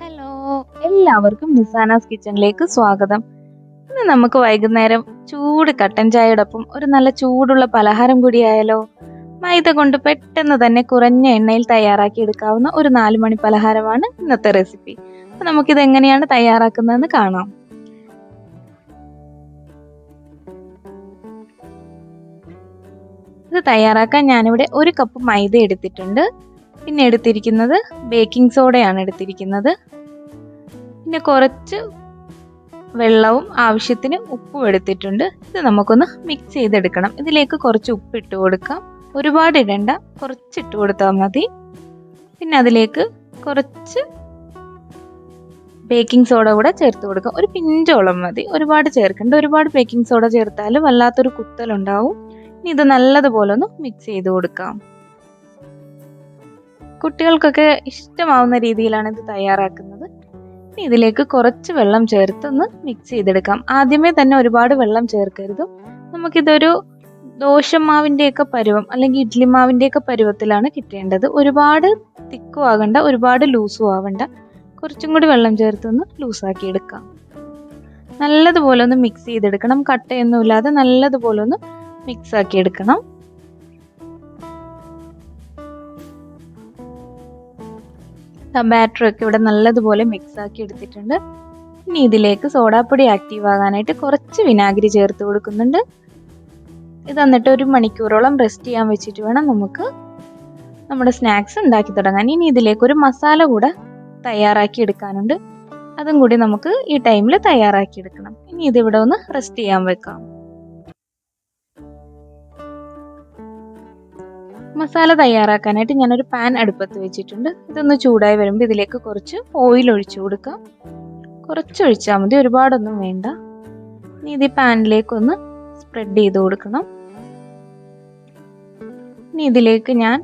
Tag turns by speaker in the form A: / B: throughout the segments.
A: Hello, എല്ലാവർക്കും നിസാനാസ് കിച്ചണിലേക്ക് സ്വാഗതം. ഇന്ന് നമുക്ക് വൈകുന്നേരം ചൂട് കട്ടൻ ചായയോടൊപ്പം ഒരു നല്ല ചൂടുള്ള പലഹാരം കൂടിയായാലോ? മൈദ കൊണ്ട് പെട്ടെന്ന് തന്നെ കുറഞ്ഞ എണ്ണയിൽ തയ്യാറാക്കി എടുക്കാവുന്ന ഒരു 4 മണി പലഹാരമാണ് ഇന്നത്തെ റെസിപ്പി. അപ്പൊ നമുക്കിത് എങ്ങനെയാണ് തയ്യാറാക്കുന്നതെന്ന് കാണാം. ഇത് തയ്യാറാക്കാൻ ഞാനിവിടെ 1 കപ്പ് മൈദ എടുത്തിട്ടുണ്ട്. പിന്നെ എടുത്തിരിക്കുന്നത് ബേക്കിംഗ് സോഡയാണ് എടുത്തിരിക്കുന്നത്. പിന്നെ കുറച്ച് വെള്ളവും ആവശ്യത്തിന് ഉപ്പും എടുത്തിട്ടുണ്ട്. ഇത് നമുക്കൊന്ന് മിക്സ് ചെയ്തെടുക്കണം. ഇതിലേക്ക് കുറച്ച് ഉപ്പ് ഇട്ട് കൊടുക്കാം. ഒരുപാട് ഇടണ്ട, കുറച്ച് ഇട്ട് കൊടുത്താൽ മതി. പിന്നെ അതിലേക്ക് കുറച്ച് ബേക്കിംഗ് സോഡ കൂടെ ചേർത്ത് കൊടുക്കാം. ഒരു പിഞ്ചോളം മതി, ഒരുപാട് ചേർക്കണ്ട. ഒരുപാട് ബേക്കിംഗ് സോഡ ചേർത്താൽ വല്ലാത്തൊരു കുത്തലുണ്ടാവും. ഇനി ഇത് നല്ലതുപോലെ ഒന്ന് മിക്സ് ചെയ്ത് കൊടുക്കാം. കുട്ടികൾക്കൊക്കെ ഇഷ്ടമാവുന്ന രീതിയിലാണ് ഇത് തയ്യാറാക്കുന്നത്. ഇതിലേക്ക് കുറച്ച് വെള്ളം ചേർത്ത് ഒന്ന് മിക്സ് ചെയ്തെടുക്കാം. ആദ്യമേ തന്നെ ഒരുപാട് വെള്ളം ചേർക്കരുത്. നമുക്കിതൊരു ദോശമാവിൻ്റെയൊക്കെ പരുവം അല്ലെങ്കിൽ ഇഡ്ലി മാവിൻ്റെയൊക്കെ പരുവത്തിലാണ് കിട്ടേണ്ടത്. ഒരുപാട് തിക്കും ആകണ്ട, ഒരുപാട് ലൂസും ആവണ്ട. കുറച്ചും കൂടി വെള്ളം ചേർത്തൊന്ന് ലൂസാക്കി എടുക്കാം. നല്ലതുപോലെ ഒന്ന് മിക്സ് ചെയ്തെടുക്കണം. കട്ടയൊന്നുമില്ലാതെ നല്ലതുപോലെ ഒന്ന് മിക്സ് ആക്കി എടുക്കണം. ബാറ്ററൊക്കെ ഇവിടെ നല്ലതുപോലെ മിക്സ് ആക്കി എടുത്തിട്ടുണ്ട്. ഇനി ഇതിലേക്ക് സോഡാപ്പൊടി ആക്റ്റീവ് ആകാനായിട്ട് കുറച്ച് വിനാഗിരി ചേർത്ത് കൊടുക്കുന്നുണ്ട്. ഇത് എന്നിട്ട് 1 മണിക്കൂറോളം റെസ്റ്റ് ചെയ്യാൻ വെച്ചിട്ട് വേണം നമുക്ക് നമ്മുടെ സ്നാക്സ് ഉണ്ടാക്കി തുടങ്ങാൻ. ഇനി ഇതിലേക്ക് ഒരു മസാല കൂടെ തയ്യാറാക്കി എടുക്കാനുണ്ട്. അതും കൂടി നമുക്ക് ഈ ടൈമിൽ തയ്യാറാക്കി എടുക്കണം. ഇനി ഇതിവിടെ ഒന്ന് റെസ്റ്റ് ചെയ്യാൻ വെക്കാം. മസാല തയ്യാറാക്കാനായിട്ട് ഞാനൊരു പാൻ അടുപ്പത്ത് വെച്ചിട്ടുണ്ട്. ഇതൊന്ന് ചൂടായി വരുമ്പോൾ ഇതിലേക്ക് കുറച്ച് ഓയിൽ ഒഴിച്ചു കൊടുക്കാം. കുറച്ച് ഒഴിച്ചാൽ മതി, ഒരുപാടൊന്നും വേണ്ട. ഇനി ഇത് ഈ പാനിലേക്കൊന്ന് സ്പ്രെഡ് ചെയ്ത് കൊടുക്കണം. ഇനി ഇതിലേക്ക് ഞാൻ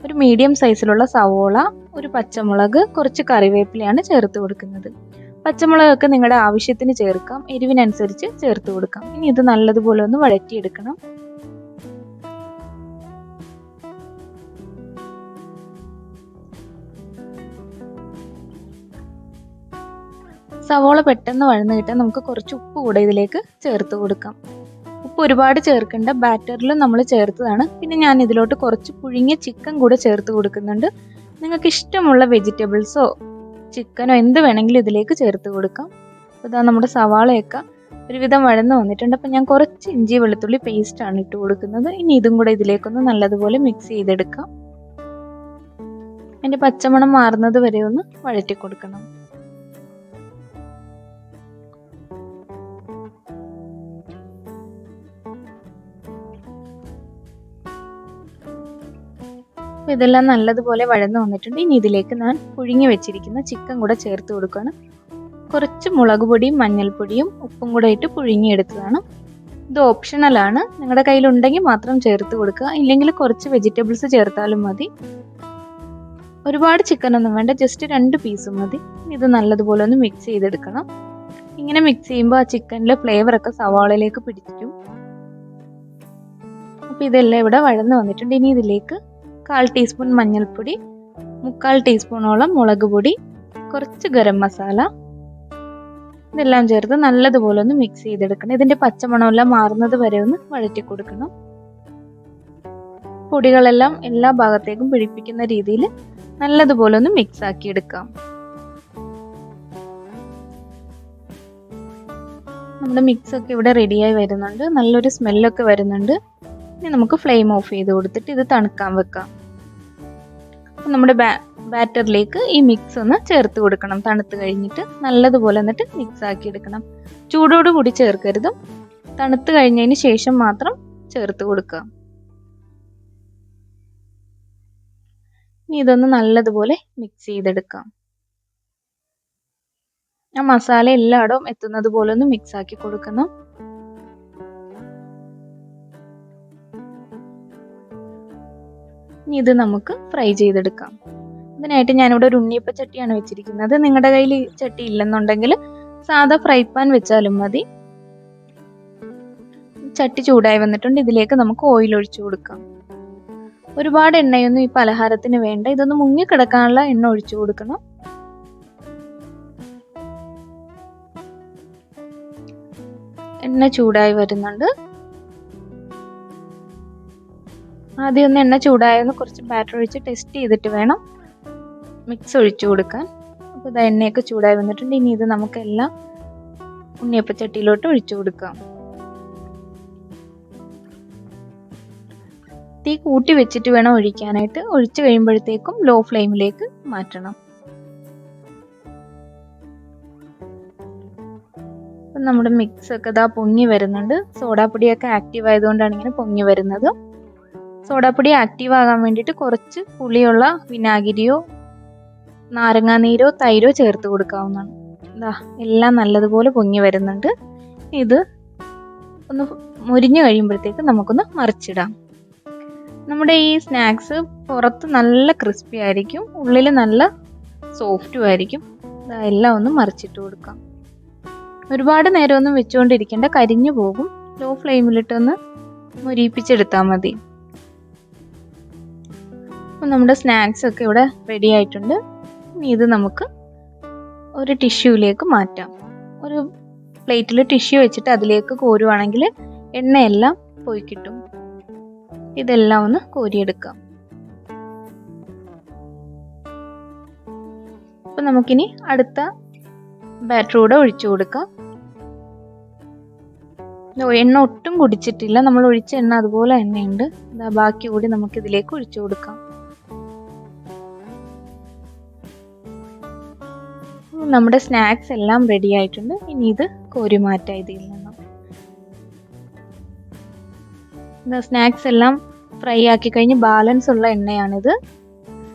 A: ഒരു മീഡിയം സൈസിലുള്ള സവോള, ഒരു പച്ചമുളക്, കുറച്ച് കറിവേപ്പിലയാണ് ചേർത്ത് കൊടുക്കുന്നത്. പച്ചമുളകൊക്കെ നിങ്ങളുടെ ആവശ്യത്തിന് ചേർക്കാം, എരിവിനനുസരിച്ച് ചേർത്ത് കൊടുക്കാം. ഇനി ഇത് നല്ലതുപോലെ ഒന്ന് വഴറ്റിയെടുക്കണം. സവോള പെട്ടെന്ന് വഴന്ന് കിട്ടാൻ നമുക്ക് കുറച്ച് ഉപ്പ് കൂടെ ഇതിലേക്ക് ചേർത്ത് കൊടുക്കാം. ഉപ്പ് ഒരുപാട് ചേർക്കേണ്ട, ബാറ്ററിലും നമ്മൾ ചേർത്തതാണ്. പിന്നെ ഞാൻ ഇതിലോട്ട് കുറച്ച് പുഴുങ്ങിയ ചിക്കൻ കൂടെ ചേർത്ത് കൊടുക്കുന്നുണ്ട്. നിങ്ങൾക്ക് ഇഷ്ടമുള്ള വെജിറ്റബിൾസോ ചിക്കനോ എന്ത് വേണമെങ്കിലും ഇതിലേക്ക് ചേർത്ത് കൊടുക്കാം. അപ്പോൾ ഇതാ നമ്മുടെ സവാളയൊക്കെ ഒരുവിധം വഴന്ന് വന്നിട്ടുണ്ട്. അപ്പോൾ ഞാൻ കുറച്ച് ഇഞ്ചി വെളുത്തുള്ളി പേസ്റ്റാണ് ഇട്ട് കൊടുക്കുന്നത്. ഇനി ഇതും കൂടെ ഇതിലേക്കൊന്ന് നല്ലതുപോലെ മിക്സ് ചെയ്തെടുക്കാം. അതിൻ്റെ പച്ചമണം മാറുന്നത് വരെ ഒന്ന് വഴറ്റി കൊടുക്കണം. അപ്പോൾ ഇതെല്ലാം നല്ലതുപോലെ വഴന്ന് വന്നിട്ടുണ്ട്. ഇനി ഇതിലേക്ക് ഞാൻ പുഴുങ്ങി വെച്ചിരിക്കുന്ന ചിക്കൻ കൂടെ ചേർത്ത് കൊടുക്കുകയാണ്. കുറച്ച് മുളക് പൊടിയും മഞ്ഞൾപ്പൊടിയും ഉപ്പും കൂടെ ഇട്ട് പുഴുങ്ങിയെടുത്തതാണ്. ഇത് ഓപ്ഷണലാണ്, നിങ്ങളുടെ കയ്യിലുണ്ടെങ്കിൽ മാത്രം ചേർത്ത് കൊടുക്കുക. ഇല്ലെങ്കിൽ കുറച്ച് വെജിറ്റബിൾസ് ചേർത്താലും മതി. ഒരുപാട് ചിക്കനൊന്നും വേണ്ട, ജസ്റ്റ് 2 പീസ് മതി. ഇത് നല്ലതുപോലെ ഒന്ന് മിക്സ് ചെയ്തെടുക്കണം. ഇങ്ങനെ മിക്സ് ചെയ്യുമ്പോൾ ആ ചിക്കനിലെ ഫ്ലേവറൊക്കെ സവാളയിലേക്ക് പിടിക്കും. അപ്പോൾ ഇതെല്ലാം ഇവിടെ വഴന്ന് വന്നിട്ടുണ്ട്. ഇനി ഇതിലേക്ക് 1/4 ടീസ്പൂൺ മഞ്ഞൾപ്പൊടി, 3/4 ടീസ്പൂണോളം മുളക് പൊടി, കുറച്ച് ഗരം മസാല, ഇതെല്ലാം ചേർത്ത് നല്ലതുപോലെ ഒന്ന് മിക്സ് ചെയ്തെടുക്കണം. ഇതിൻ്റെ പച്ചമണമെല്ലാം മാറുന്നത് വരെ ഒന്ന് വഴറ്റി കൊടുക്കണം. പൊടികളെല്ലാം എല്ലാ ഭാഗത്തേക്കും പിടിപ്പിക്കുന്ന രീതിയിൽ നല്ലതുപോലെ ഒന്ന് മിക്സ് ആക്കി എടുക്കാം. നമ്മുടെ മിക്സൊക്കെ ഇവിടെ റെഡിയായി വരുന്നുണ്ട്. നല്ലൊരു സ്മെല്ലൊക്കെ വരുന്നുണ്ട്. ഇനി നമുക്ക് ഫ്ലെയിം ഓഫ് ചെയ്ത് കൊടുത്തിട്ട് ഇത് തണുക്കാൻ വെക്കാം. നമ്മുടെ ബാറ്ററിലേക്ക് ഈ മിക്സ് ഒന്ന് ചേർത്ത് കൊടുക്കണം. തണുത്ത് കഴിഞ്ഞിട്ട് നല്ലതുപോലെ എന്നിട്ട് മിക്സ് ആക്കി എടുക്കണം. ചൂടോടുകൂടി ചേർക്കരുത്, തണുത്ത് കഴിഞ്ഞതിന് ശേഷം മാത്രം ചേർത്ത് കൊടുക്കാം. ഇനി ഇതൊന്ന് നല്ലതുപോലെ മിക്സ് ചെയ്തെടുക്കാം. ആ മസാല എല്ലായിടവും എത്തുന്നത് പോലെ ഒന്ന് മിക്സ് ആക്കി കൊടുക്കണം. ഇനി ഇത് നമുക്ക് ഫ്രൈ ചെയ്തെടുക്കാം. ഇതിനായിട്ട് ഞാനിവിടെ ഒരു ഉണ്ണിയപ്പ ചട്ടിയാണ് വെച്ചിരിക്കുന്നത്. നിങ്ങളുടെ കയ്യിൽ ചട്ടി ഇല്ലെന്നുണ്ടെങ്കിൽ സാധാ ഫ്രൈ പാൻ വെച്ചാലും മതി. ചട്ടി ചൂടായി വന്നിട്ടുണ്ട്. ഇതിലേക്ക് നമുക്ക് ഓയിൽ ഒഴിച്ചു കൊടുക്കാം. ഒരുപാട് എണ്ണയൊന്നും ഈ പലഹാരത്തിന് വേണ്ട. ഇതൊന്ന് മുങ്ങിക്കിടക്കാനുള്ള എണ്ണ ഒഴിച്ചു കൊടുക്കണം. എണ്ണ ചൂടായി വരുന്നുണ്ട്. ആദ്യം ഒന്ന് എണ്ണ ചൂടായെന്ന് കുറച്ച് ബാറ്റർ ഒഴിച്ച് ടെസ്റ്റ് ചെയ്തിട്ട് വേണം മിക്സ് ഒഴിച്ചു കൊടുക്കാൻ. അപ്പോൾ ഇത് എണ്ണയൊക്കെ ചൂടായി വന്നിട്ടുണ്ട്. ഇനി ഇത് നമുക്കെല്ലാം ഉണ്ണിയപ്പച്ചട്ടിയിലോട്ട് ഒഴിച്ചു കൊടുക്കാം. തീ കൂട്ടി വെച്ചിട്ട് വേണം ഒഴിക്കാനായിട്ട്. ഒഴിച്ചു കഴിയുമ്പോഴത്തേക്കും ലോ ഫ്ലെയിമിലേക്ക് മാറ്റണം. അപ്പം നമ്മുടെ മിക്സ് ഒക്കെ ഇതാ പൊങ്ങി വരുന്നുണ്ട്. സോഡാപ്പൊടിയൊക്കെ ആക്റ്റീവ് ആയതുകൊണ്ടാണ് ഇങ്ങനെ പൊങ്ങി വരുന്നത്. സോഡാപ്പൊടി ആക്റ്റീവ് ആകാൻ വേണ്ടിയിട്ട് കുറച്ച് പുളിയുള്ള വിനാഗിരിയോ നാരങ്ങാനീരോ തൈരോ ചേർത്ത് കൊടുക്കാവുന്നതാണ്. ഇതാ എല്ലാം നല്ലതുപോലെ പൊങ്ങി വരുന്നുണ്ട്. ഇത് ഒന്ന് മുരിഞ്ഞു കഴിയുമ്പോഴത്തേക്ക് നമുക്കൊന്ന് മറിച്ചിടാം. നമ്മുടെ ഈ സ്നാക്സ് പുറത്ത് നല്ല ക്രിസ്പി ആയിരിക്കും, ഉള്ളിൽ നല്ല സോഫ്റ്റും ആയിരിക്കും. എല്ലാം ഒന്ന് മറിച്ചിട്ട് കൊടുക്കാം. ഒരുപാട് നേരമൊന്നും വെച്ചുകൊണ്ടിരിക്കേണ്ട, കരിഞ്ഞു പോകും. ലോ ഫ്ലെയിമിലിട്ടൊന്ന് മുരിപ്പിച്ചെടുത്താൽ മതി. അപ്പം നമ്മുടെ സ്നാക്സ് ഒക്കെ ഇവിടെ റെഡി ആയിട്ടുണ്ട്. ഇനി ഇത് നമുക്ക് ഒരു ടിഷ്യൂവിലേക്ക് മാറ്റാം. ഒരു പ്ലേറ്റിൽ ടിഷ്യൂ വെച്ചിട്ട് അതിലേക്ക് കോരുവാണെങ്കിൽ എണ്ണയെല്ലാം പോയി കിട്ടും. ഇതെല്ലാം ഒന്ന് കോരിയെടുക്കാം. അപ്പം നമുക്കിനി അടുത്ത ബാറ്റർ കൂടെ ഒഴിച്ചു കൊടുക്കാം. എണ്ണ ഒട്ടും കുടിച്ചിട്ടില്ല, നമ്മൾ ഒഴിച്ച എണ്ണ അതുപോലെ എണ്ണയുണ്ട്. ബാക്കി കൂടി നമുക്ക് ഇതിലേക്ക് ഒഴിച്ചു കൊടുക്കാം. നമ്മുടെ സ്നാക്സ് എല്ലാം റെഡി ആയിട്ടുണ്ട്. ഇനി ഇത് കോരി മാറ്റാം ഇതിൽ നിന്നും. സ്നാക്സ് എല്ലാം ഫ്രൈ ആക്കി കഴിഞ്ഞ് ബാലൻസ് ഉള്ള എണ്ണയാണിത്.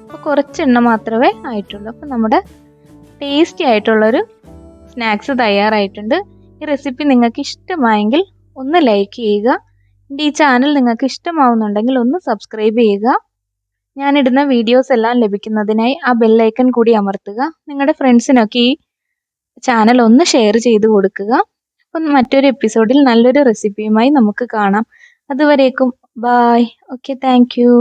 A: അപ്പോൾ കുറച്ച് എണ്ണ മാത്രമേ ആയിട്ടുള്ളൂ. അപ്പോൾ നമ്മുടെ ടേസ്റ്റി ആയിട്ടുള്ളൊരു സ്നാക്സ് തയ്യാറായിട്ടുണ്ട്. ഈ റെസിപ്പി നിങ്ങൾക്ക് ഇഷ്ടമായെങ്കിൽ ഒന്ന് ലൈക്ക് ചെയ്യുക. എൻ്റെ ഈ ചാനൽ നിങ്ങൾക്ക് ഇഷ്ടമാവുന്നുണ്ടെങ്കിൽ ഒന്ന് സബ്സ്ക്രൈബ് ചെയ്യുക. ഞാനിടുന്ന വീഡിയോസ് എല്ലാം ലഭിക്കുന്നതിനായി ആ ബെല്ലൈക്കൺ കൂടി അമർത്തുക. നിങ്ങളുടെ ഫ്രണ്ട്സിനൊക്കെ ഈ ചാനൽ ഒന്ന് ഷെയർ ചെയ്ത് കൊടുക്കുക. അപ്പം മറ്റൊരു എപ്പിസോഡിൽ നല്ലൊരു റെസിപ്പിയുമായി നമുക്ക് കാണാം. അതുവരേക്കും ബായ്. Okay, thank you.